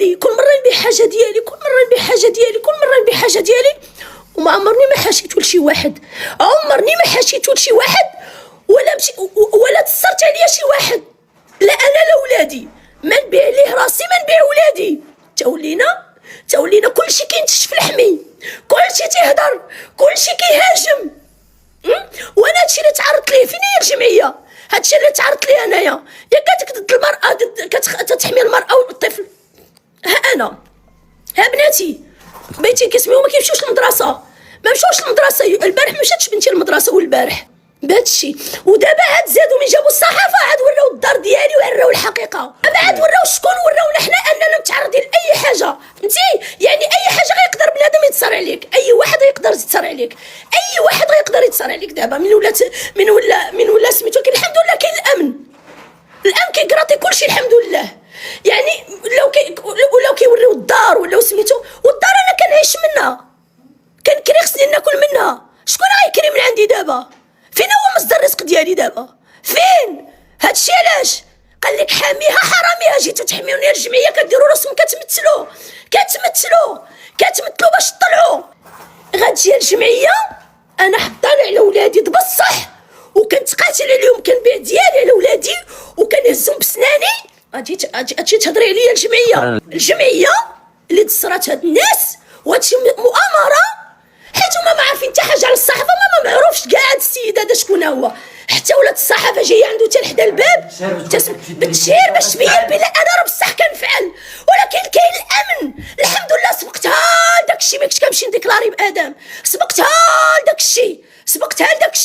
ديالي، كل مره نبيع حاجه ديالي، كل مره نبيع حاجه ديالي، كل مره نبيع حاجه ديالي، وما عمرني ما حاشيت لشي واحد، عمرني ما حاشيت لشي واحد ولا تصرت عليا شي واحد، لا انا لا ولادي، ما نبيع ليه راسي ما نبيع ولادي. تولينا كلشي كينتش في لحمي، كلشي تيهضر، كلشي كيهاجم. وانا هادشي اللي تعرضت ليه. فين هي الجمعيه؟ هادشي اللي تعرضت ليه انايا. يا قالتك ضد المراه، كتحمي المراه والطفل. ها انا، ها بناتي بيتي كيسميو ما كيمشيوش للمدرسه، ما مشاوش للمدرسه. البارح ما مشاتش بنتي للمدرسه والبارح بهذا الشيء. ودابا عاد زادوا من جابوا الصحافه عاد وراو الدار ديالي وراو الحقيقه. دابا عاد وراو شكون وراونا حنا اننا متعرضين لاي حاجه. فهمتي؟ يعني اي حاجه غيقدر بنادم يتصر عليك، اي واحد يقدر يتصر عليك، اي واحد غيقدر يتصر عليك. دابا من ولا سميتو. كاين الحمد لله كاين الامن كيقراطي كلشي الحمد لله. يعني لو كيوريو الدار ولا سميتو، والدار انا كنعيش منها، كان خصني ناكل منها. شكون غيكري من عندي دابا؟ فين هو مصدر الرزق ديالي دابا؟ فين؟ هادشي علاش قال لك حاميها حراميها. جيتو تحميوني الجمعيه كديروا راسكم كتمثلوا باش تطلعوا. غتجي الجمعيه انا حطاني على ولادي بصح، وكنت قاتل عليهم، كنبيع ديالي على ولادي وكنهزهم بسناني. اجي تهضري عليا الجمعيه اللي دسرات هاد الناس، وهادشي مؤامره، حيت هما ما عارفين حتى حاجه على الصحافه. ما معروفش كاع هاد السيد هذا شكون هو، حتى ولات الصحافه جايه عنده حتى لحدا الباب بالتشهير باش تبين بلا انا راه بصح كنفعل. ولكن كاين الامن الحمد لله. سبقتها لداكشي، ما كنتش كنمشي نديكلاري بادم، سبقتها لداكشي.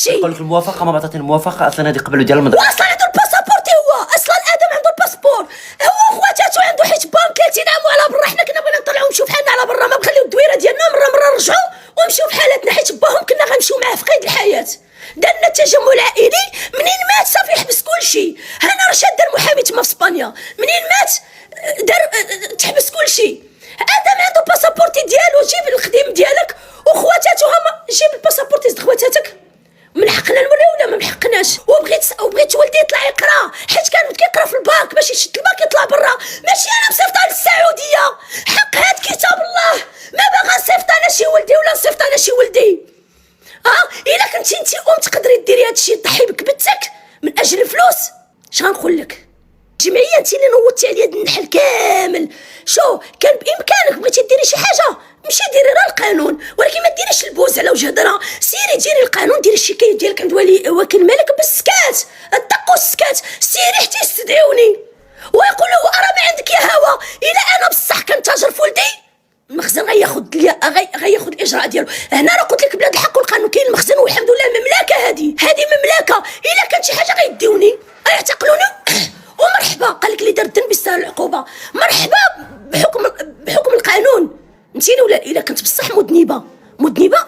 يقول لك الموافقه ما عطاتني الموافقه اصلا. هذه قبل ديال المدرسه واصلا عنده الباسابورت، هو اصلا ادم عنده الباسبور، هو خواتاتو عنده حيت بان 30 عام على برا. حنا كنا بغينا نطلعو نمشيو بحالنا على برا، ما بخليو الدويره ديالنا مره نرجعوا ونمشيو بحالاتنا، حيت باهم كنا غنمشيو معاه في قيد الحياه. درنا التجمع العائلي، منين مات صافي حبس كلشي. هنا رشاد دار محامي تما في اسبانيا، منين مات تحبس كلشي. ادم عنده باسابورتي ديالو، جيب الخديم ديالك وخواتاتو هما، جيب الباسابورتي د خواتاتك. من حقنا نوريو ولا ما محقناش؟ وبغيت ولدي يطلع يقرا، حيت كان كيقرا في الباك باش يشد الباك يطلع برا. ماشي انا مصيفطه للسعوديه، حق هاد كتاب الله. ما باغا نصيفط انا شي ولدي ولا نصيفط انا شي ولدي. الا كنتي انت تقدري ديري هادشي، تضحي بكبتك من اجل الفلوس، اش غنقول لك؟ الجمعيه انت اللي نوضتي عليا هاد النحل كامل. شو كان بامكانك بغيتي ديري شي حاجه، مشي ديري راه القانون، ولكن ما ديريش البوز على وجه هضره. سيري ديري القانون، ديري الشكايه ديالك عند وكيل الملك بالسكات، الدق والسكات. سيري حتى يستدعوني ويقولوا راه ما عندك يا هوا. الا انا بصح كنتاجر في ولدي، المخزن غياخد الاجراء ديالو. هنا راه قلت لك بلاد الحق والقانون، كاين المخزن والحمد لله مملكه. هذه مملكه. الا كان شي حاجه غيديوني غيعتقلوني ومرحبا. قال لك اللي دار الذنب يستاهل العقوبه، مرحبا بحكم القانون. فهمتيني ولا؟ الا كنت بصح مذنبه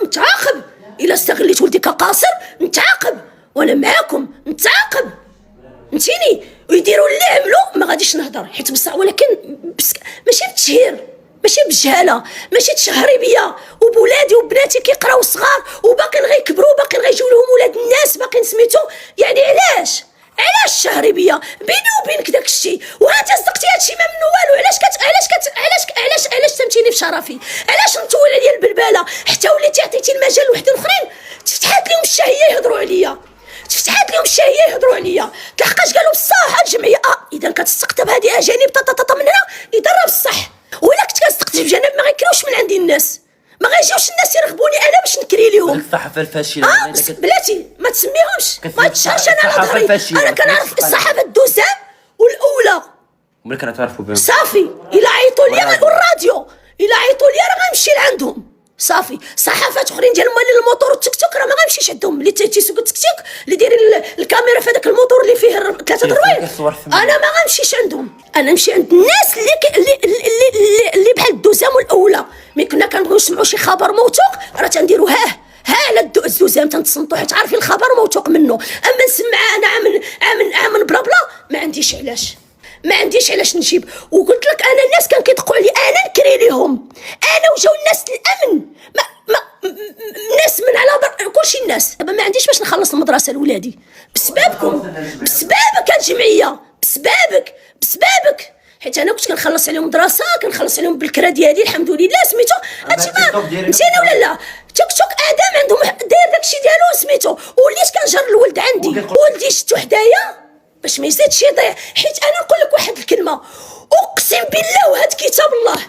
نتعاقب. الا استغليت ولدي كقاصر نتعاقب، وانا معاكم نتعاقب. فهمتيني؟ ويديروا اللي عملوا ما غاديش نهضر حيت بصح، ولكن ماشي بالتشهير، ماشي بالجهاله، ماشي تشهري بيا وبولادي وبناتي كيقراو صغار وباقيين غيكبروا، باقيين غيجيو لهم ولاد الناس، باقيين سميتو. يعني علاش الشهري بيا بيني وبينك داك الشيء؟ وانت صدقتي هادشي ما منو والو. علاش سمتيني في شرفي؟ علاش متول عليا البلباله حتى وليتي عطيتي المجال لواحد الاخرين تفتحات لهم الشهيه يهضروا عليا؟ لحقاش قالوا بصح الجمعيه اذا كتستقطب هذه اجانب من هنا يضرب الصح. ولا كنت كنستقطب جنب ما غيكريوش من عندي الناس، ما غيجيوش الناس يرغبوني انا باش نكري لهم. الصحافه الفاشله بلاتي ما تسميهمش، ما تشهرش. انا كنعرف الصحافه الدوزام والاولى، ملي كنعترفوا بهم صافي. الا عيطوا لي غنقول الراديو، الا عيطوا لي راه غنمشي لعندهم. صافي. صحافات اخرين ديال مال الموتور والتيك توك راه ما غنمشيش عندهم. اللي تيسوق التيك توك اللي دايرين الكاميرا في هذاك الموتور اللي فيه 3 درويل، انا ما غنمشيش عندهم. انا نمشي عند الناس اللي بحال الدوزام والاولى. ملي كنا كنبغيو نسمعوا شي خبر موثوق راه تنديروا على الدوزام تنتصنتوا، حيت عارفين الخبر موثوق منه. اما نسمع انا عام بلا ما عنديش علاش نجيب. وقلت لك انا الناس كان كيدقوا علي انا نكري لهم، انا وجاو الناس الامن الناس من على كلشي الناس. دابا ما عنديش باش نخلص المدرسه لولادي بسببكم، بسببك الجمعيه، بسببك حيت انا كنت كنخلص عليهم مدرسه، كنخلص عليهم بالكرا ديالي الحمد لله سميتو. هادشي ما مزيان ولا لا؟ توك توك ادم عندهم داير داكشي ديالو سميتو، وليت كنجر الولد عندي، ولدي شتو حدايا باش ما يزيدش يضيع. حيت انا نقول لك واحد الكلمه، اقسم بالله وهاد كتاب الله،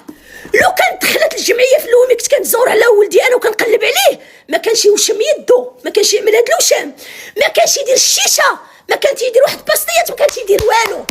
لو كانت دخلت الجمعيه في الومي كنت كنزور على ولدي انا وكنقلب عليه، ما كانش يوشم يدو، ما كانش يعمل هاد الوشام، ما كانش يدير الشيشه، ما كانش يدير واحد الباستيات، ما كانش يدير والو.